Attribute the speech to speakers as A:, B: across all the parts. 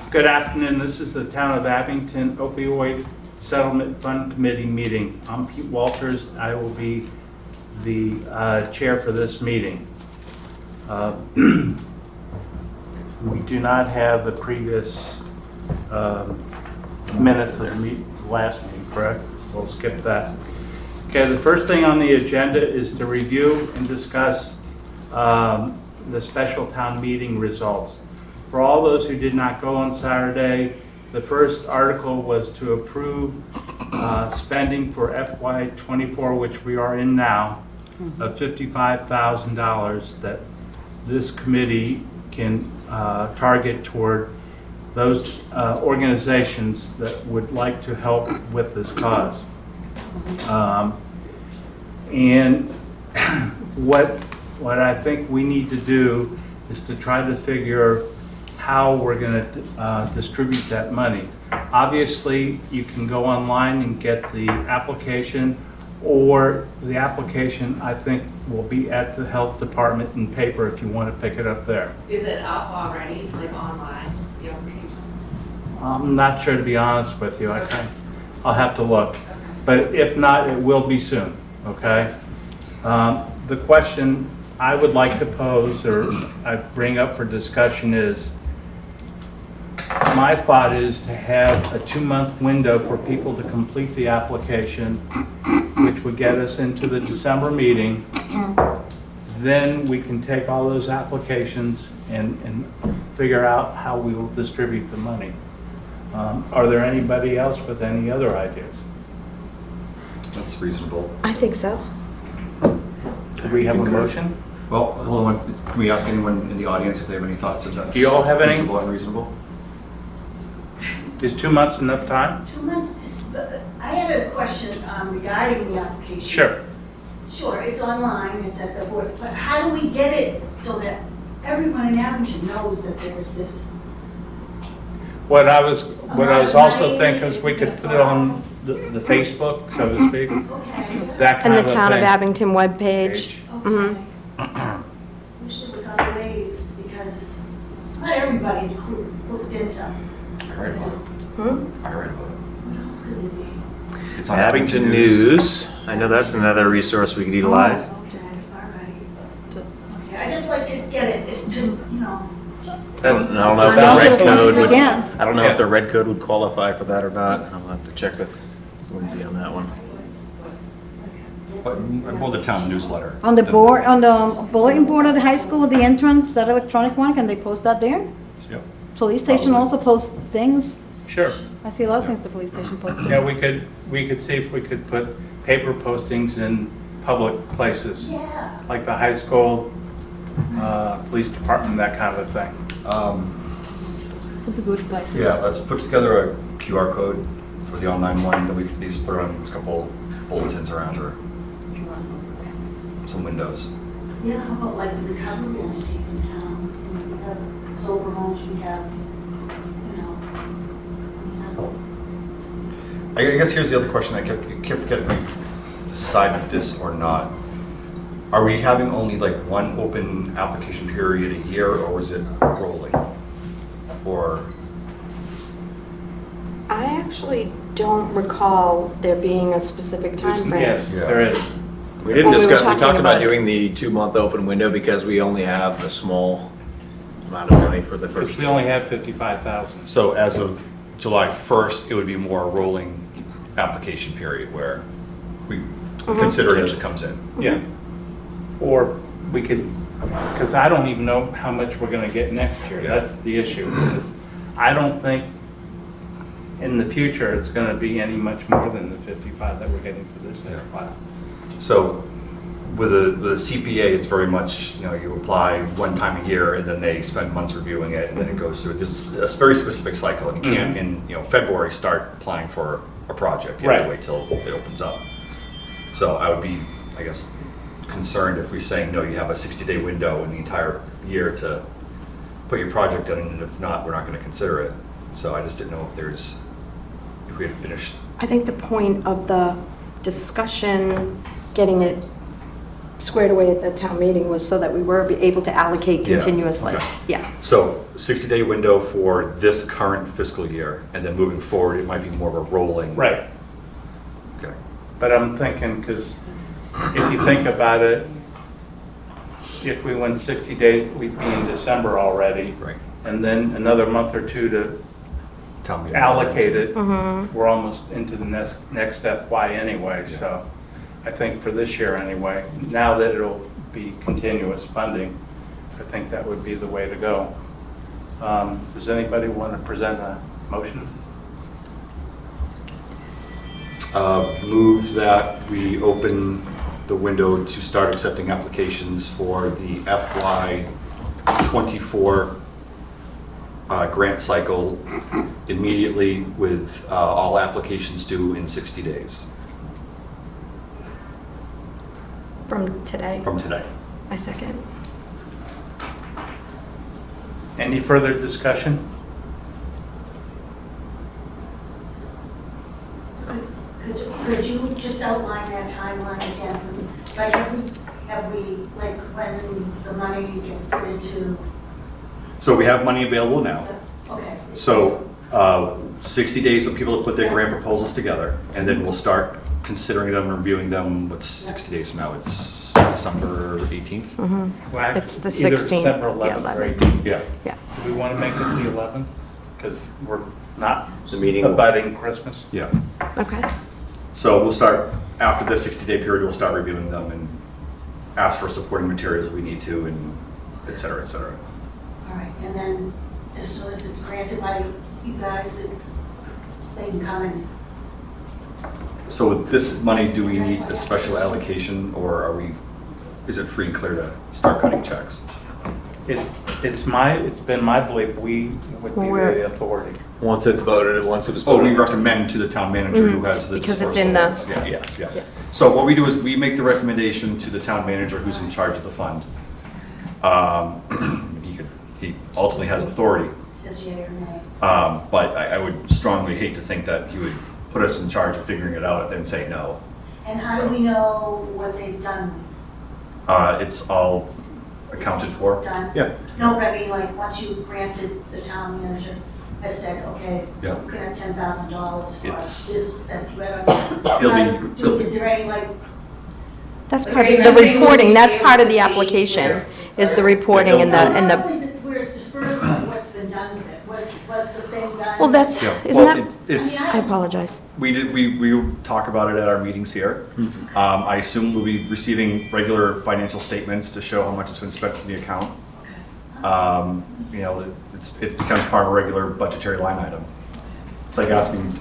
A: Good afternoon. This is the Town of Abington Opioid Settlement Fund Committee meeting. I'm Pete Walters. I will be the chair for this meeting. We do not have the previous minutes of the last meeting, correct? We'll skip that. Okay, the first thing on the agenda is to review and discuss the special town meeting results. For all those who did not go on Saturday, the first article was to approve spending for FY24, which we are in now, of $55,000 that this committee can target toward those organizations that would like to help with this cause. And what I think we need to do is to try to figure how we're going to distribute that money. Obviously, you can go online and get the application, or the application, I think, will be at the health department in paper if you want to pick it up there.
B: Is it up already, like online, the application?
A: I'm not sure, to be honest with you. I'll have to look. But if not, it will be soon, okay? The question I would like to pose, or I bring up for discussion, is my thought is to have a 2-month window for people to complete the application, which would get us into the December meeting. Then we can take all those applications and figure out how we will distribute the money. Are there anybody else with any other ideas?
C: That's reasonable.
D: I think so.
A: Do we have a motion?
C: Well, hold on. Can we ask anyone in the audience if they have any thoughts if that's
A: Do you all have any?
C: reasonable and unreasonable?
A: Is 2 months enough time?
E: 2 months is, I had a question regarding the application.
A: Sure.
E: Sure, it's online, it's at the board, but how do we get it so that everyone in Abington knows that there is this?
A: What I was also thinking is we could put it on the Facebook, so to speak,
E: Okay.
A: that kind
D: And
A: of
D: the
A: a
D: Town of
A: thing.
D: Abington webpage.
E: Okay. Wish there was other ways, because not everybody's looked into.
C: I read about it. I read about it.
E: What else could it be?
C: It's on
F: Abington News. I know that's another resource we could utilize.
E: Oh, okay, all right. Okay, I just like to get it, to, you know.
F: I don't know if
A: Find out
F: the red
A: as much as
F: code
A: we
F: would,
D: can.
F: I don't know if the red code would qualify for that or not. I'll have to check with Lindsay on that one.
C: But well, the town newsletter.
G: On the board, on the bulletin board at the high school, the entrance, that electronic one, can they post that there?
C: Yep.
G: Police station
C: Probably.
G: also posts things.
A: Sure.
G: I see a lot of things the police station posts.
A: Yeah, we could see if we could put paper postings in public places,
E: Yeah.
A: like the high school, police department, that kind of thing.
G: It's a good places.
C: Yeah, let's put together a QR code for the online one that we could at least put on a couple bulletins around or some windows.
E: Yeah, how about like the recovery entities in town? You know, we have sober homes, we have, you know, we have.
C: I guess here's the other question. I kept forgetting if we decided this or not. Are we having only like one open application period a year, or is it rolling? Or
D: I actually don't recall there being a specific time frame.
A: Yes,
C: Yeah.
A: there is.
F: We didn't
D: When we were
F: discuss, we
D: talking
F: talked about
D: about it.
F: doing the 2-month open window because we only have a small amount of money for the
A: Because
F: first.
A: we only have 55,000.
C: so as of July 1st, it would be more a rolling application period where we consider it as it comes in.
A: Yeah. Or we could, because I don't even know how much we're gonna get next year.
C: Yeah.
A: That's the issue. Because I don't think in the future it's gonna be any much more than the 55 that we're getting for this
C: Yeah.
A: file.
C: So with a CPA, it's very much, you know, you apply one time a year and then they spend months reviewing it and then it goes through, this is a very specific cycle. And you can't in, February start applying for a project. You have to
A: Right.
C: wait till it opens up. So I would be, I guess, concerned if we're saying, no, you have a 60-day window in the entire year to put your project in, and if not, we're not going to consider it. So I just didn't know if we had finished.
D: I think the point of the discussion, getting it squared away at the town meeting was so that we were able to allocate
C: Yeah,
D: continuously.
C: okay.
D: Yeah.
C: So 60-day window for this current fiscal year, and then moving forward, it might be more of a rolling.
A: Right.
C: Okay.
A: But I'm thinking, because if you think about it, if we went 60 days, we'd be in December already.
C: Right.
A: And then another month or two to
C: Town meeting.
A: allocate it. We're almost into the next FY anyway,
C: Yeah.
A: so I think for this year anyway, now that it'll be continuous funding, I think that would be the way to go. Does anybody want to present a motion?
C: Move that we open the window to start accepting applications for the FY '24 grant cycle immediately with all applications due in 60 days
D: From today.
C: from today.
D: I second.
A: Any further discussion?
E: Could you just outline that timeline again for me? Like, have we, like, when the money gets put into,
C: So we have money available now.
E: okay.
C: So 60 days for people to put their grant proposals together, and then we'll start considering them, reviewing them. What's 60 days from now? It's December 18th?
A: Well,
D: It's the
A: either
D: 16th,
A: December
D: yeah,
A: 11th or
D: 11th.
A: 18th.
C: Yeah.
D: Yeah.
A: Do we want to make it the 11th? Because we're not
F: The meeting-
A: abutting Christmas.
C: Yeah.
D: Okay.
C: So we'll start, after the 60-day period, we'll start reviewing them and ask for supporting materials if we need to, and et cetera, et cetera.
E: All right, and then as soon as it's granted by you guys, they can come and,
C: So with this money, do we need a special allocation, or is it free and clear to start cutting checks?
A: It's been my belief we would be the authority.
F: Once it's voted, once it was
C: Oh, we
F: voted.
C: recommend to the town manager who has the
D: Because it's
C: dispersal
D: in the-
C: rights. Yeah,
F: Yeah.
C: yeah. So what we do is we make the recommendation to the town manager who's in charge of the fund. He ultimately has authority,
E: it says yea or nay.
C: but I would strongly hate to think that he would put us in charge of figuring it out and then say no.
E: And how do we know what they've done?
C: It's all accounted for.
E: Done?
A: Yeah.
E: No, but I mean, like, once you've granted, the town manager has said, okay,
C: Yeah.
E: you can have $10,000 for
C: It's-
E: this, that, is there any, like,
D: That's
B: Like,
D: part
B: are you
D: of the
B: saying
D: reporting,
B: we'll
D: that's
B: be
D: part of
B: able
D: the
B: to see
D: application,
B: where
D: is the reporting and
E: not
D: the,
E: only where it's dispersed, but what's been done with it? Was the thing done?
D: well, that's,
C: Yeah.
D: isn't
C: Well,
D: that,
C: it's,
D: I apologize.
C: we talk about it at our meetings here. I assume we'll be receiving regular financial statements to show how much has been spent from the account. You know, it becomes part of a regular budgetary line item. It's like asking,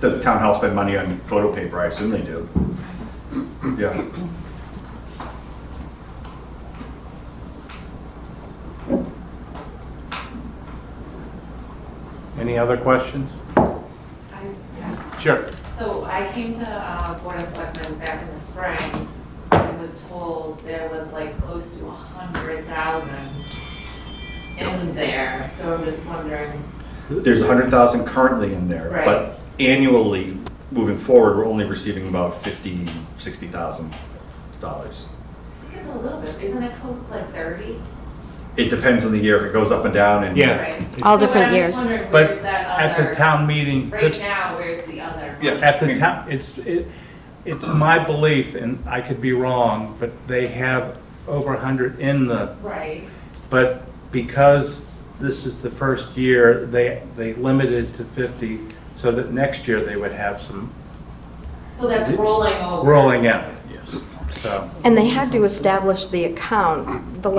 C: does the town hall spend money on photo paper? I assume they do. Yeah.
A: Any other questions? Sure.
B: So I came to Board of Selectmen back in the spring and was told there was like close to 100,000 in there. So I'm just wondering,
C: There's 100,000 currently in there,
B: Right.
C: but annually, moving forward, we're only receiving about $50,000, $60,000.
B: I think it's a little bit, isn't it close to like 30?
C: It depends on the year, if it goes up and down, and.
A: Yeah.
B: Right.
D: All
B: So
D: different
B: I'm
D: years.
B: just wondering,
A: But
B: where's that
A: at the
B: other-
A: town meeting,
B: Right now, where's the other?
C: Yeah.
A: at the town, it's my belief, and I could be wrong, but they have over 100 in the,
B: Right.
A: but because this is the first year, they limited to 50, so that next year they would have some
B: So that's rolling over.
A: rolling out, yes. So,
D: And they had to establish the account, the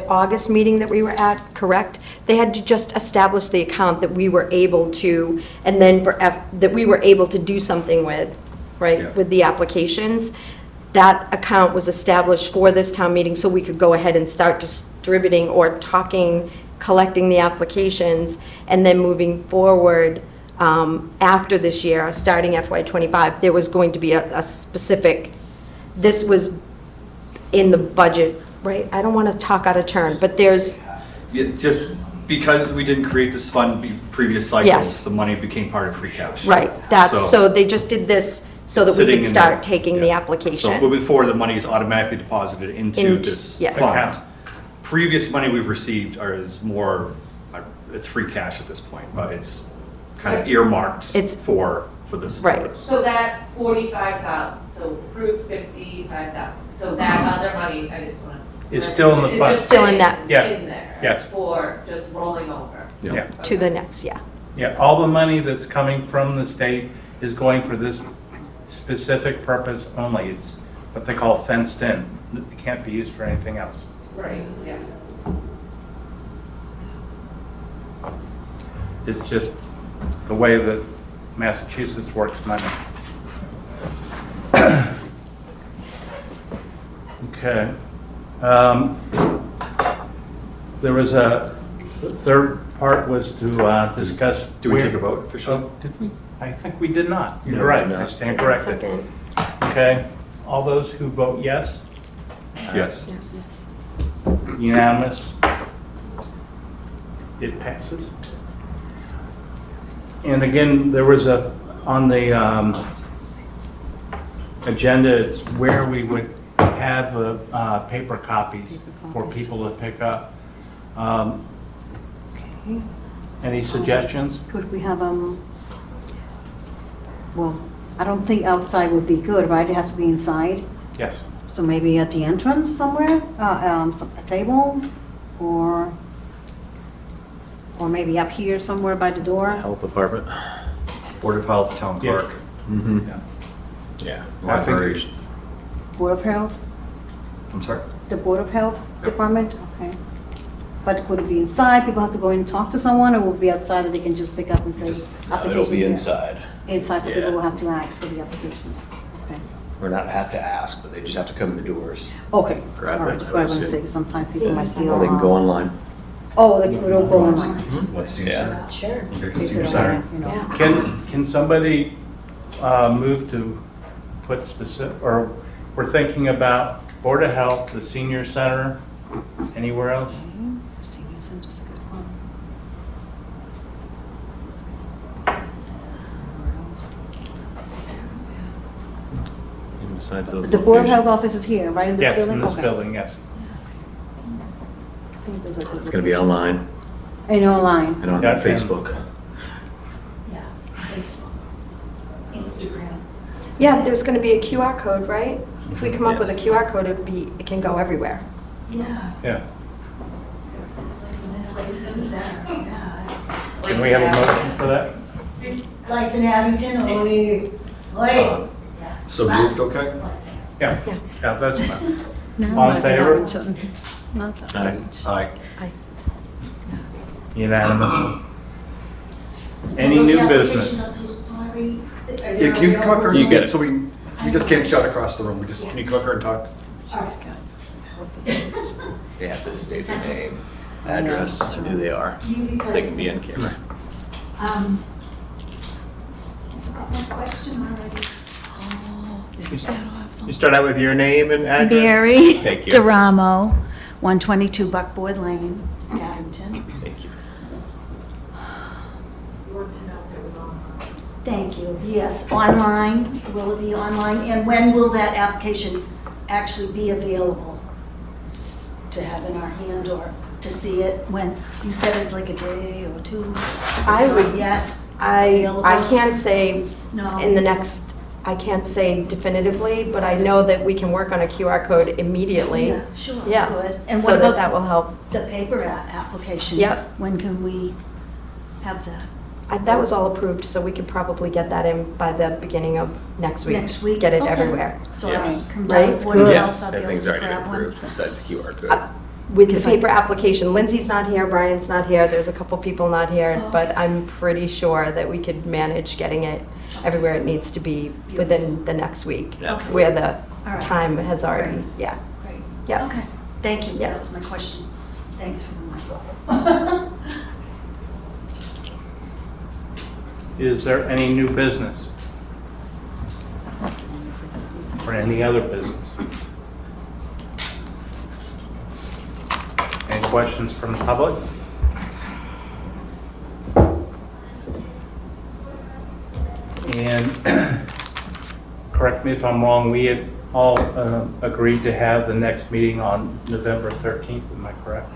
D: August meeting that we were at, correct? They had to just establish the account that we were able to, and then that we were able to do something with,
C: Yeah.
D: right, with the applications. That account was established for this town meeting, so we could go ahead and start distributing or talking, collecting the applications, and then moving forward, after this year, starting FY '25, there was going to be a specific, this was in the budget, right? I don't want to talk out of turn, but there's,
C: Yeah, just because we didn't create this fund previous cycles,
D: Yes.
C: the money became part of free cash.
D: right, so they just did this so that we
C: Sitting
D: could
C: in
D: start
C: the-
D: taking the
C: yeah.
D: applications.
C: So moving forward, the money is automatically deposited into
D: Into-
C: this
D: yeah.
C: fund.
A: Account.
C: Previous money we've received is more, it's free cash at this point, but it's kind of earmarked
D: It's-
C: for this
D: Right.
C: purpose.
B: So that 45,000, so approved 55,000, so that other money, I just want to.
A: Is still in the fund.
D: Still in that-
A: Yeah.
B: In there.
A: Yes.
B: For just rolling over.
A: Yeah.
D: To the next, yeah.
A: Yeah, all the money that's coming from the state is going for this specific purpose only. It's what they call fenced in. It can't be used for anything else.
B: Right, yeah.
A: It's just the way that Massachusetts works money. Okay. There was a, the third part was to discuss.
C: Do we
A: where-
C: take a vote officially?
A: Oh, did we? I think we did not. You're
F: No,
A: right,
F: no.
A: I stand corrected.
D: Second,
A: Okay, all those who vote yes,
C: Yes.
D: yes.
A: unanimous, it passes. And again, there was on the agenda, it's where we would have the paper copies for people to pick up.
G: Okay.
A: Any suggestions?
G: Could we have, well, I don't think outside would be good, right? It has to be inside.
A: Yes.
G: So maybe at the entrance somewhere, a table, or maybe up here somewhere by the door.
F: Health department.
C: Board of Health, Town
A: Yeah.
C: Clerk,
F: Mm-hmm.
A: Yeah.
F: Yeah.
A: I think-
C: Library.
G: Board of Health,
C: I'm sorry?
G: the Board of Health Department, okay. But would it be inside? People have to go in and talk to someone, or will it be outside that they can just pick up and say
C: Just-
G: applications
F: It'll be
G: here?
F: inside.
G: Inside, so
F: Yeah.
G: people will have to ask for the applications. Okay.
F: Or not have to ask, but they just have to come in the doors.
G: Okay, all
F: Grab
G: right,
F: it,
G: that's what I
F: I would
G: want to say,
F: assume.
G: because sometimes people might be
F: Or they can go online.
G: Oh, they can go online.
C: What, senior
F: Yeah.
C: center?
D: Sure.
C: Okay,
G: They
C: senior
G: could,
C: center.
G: you know.
D: Yeah.
A: Can somebody move to put specific, or we're thinking about Board of Health, the senior center, anywhere else?
G: Senior center's a good one.
F: And besides those
G: The Board of Health
F: locations.
G: office is here, right in this
A: Yes,
G: building?
A: in this
G: Okay.
A: building, yes.
G: I think those are good
F: It's gonna be
G: locations.
F: online
G: And online.
F: and on
A: Yeah, and-
F: Facebook.
E: Yeah, Facebook, Instagram.
D: Yeah, there's going to be a QR code, right? If we come up with a
F: Yes.
D: QR code, it can go everywhere.
E: Yeah,
A: Yeah.
E: places are better, yeah.
A: Can we have a motion for that?
E: Life in Abington, oi, oi.
C: Uh,
E: Yeah.
C: So moved, okay?
A: Yeah,
D: Yeah.
A: yeah, that's fine.
G: No,
A: All in favor?
G: Not that
F: Aye.
G: great.
C: Aye.
A: Unanimous.
E: So
A: Any
E: those
A: new
E: applications,
A: business?
E: I'm so sorry. Are
C: Yeah,
E: they
C: can you
E: available?
C: click her?
F: You get it.
C: So we just can't shout across the room. We just, can you click her and talk?
E: All right.
F: They have to state their name, address, and who they are,
E: You
F: so they can be on camera.
E: I forgot my question already.
F: You start out with your name and address?
E: Mary
F: Thank you.
E: Duramo, 122 Buckboard Lane, Abington.
F: Thank you.
B: You wanted to know if it was on.
E: Thank you. Yes, online, will it be online? And when will that application actually be available to have in our hand or to see it? When, you said it like a day or two?
D: I
E: It's
D: would-
E: not yet?
D: I
E: Available?
D: can't say
E: No.
D: in the next, I can't say definitively, but I know that we can work on a QR code immediately.
E: Yeah, sure,
D: Yeah,
E: good. And
D: so
E: what
D: that
E: about
D: that will help.
E: the paper application?
D: Yep.
E: When can we have that?
D: That was all approved, so we could probably get that in by the beginning of next week.
E: Next week?
D: Get it
E: Okay.
D: everywhere.
E: So I
F: Yes.
E: come
D: Right?
E: down, what else
F: Yes,
E: I'll be able
F: everything's
E: to
F: already been
E: grab one?
F: approved besides QR code.
D: With the
E: If I-
D: paper application, Lindsay's not here, Brian's not here, there's a couple people not here,
E: Oh,
D: but
E: okay.
D: I'm pretty sure that we could manage getting it everywhere it needs to be within the next week,
F: Okay.
D: where the
E: All right.
D: time has already,
E: Great.
D: yeah.
E: Great.
D: Yeah.
E: Okay, thank you.
D: Yeah.
E: That was my question. Thanks for the
A: Is there any new business or any other business? Any questions from the public? And correct me if I'm wrong, we had all agreed to have the next meeting on November 13th, am I correct?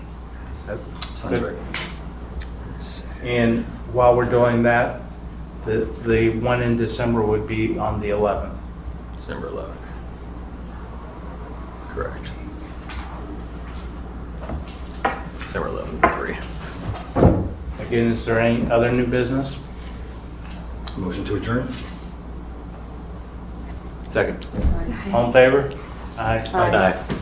A: Is that
C: Sounds
A: good?
C: right.
A: And while we're doing that, the one in December would be on the 11th.
F: December 11th. Correct. December 11th, 3.
A: Again, is there any other new business?
C: Motion to adjourn?
F: Second.
A: All in favor? Aye.
F: Aye.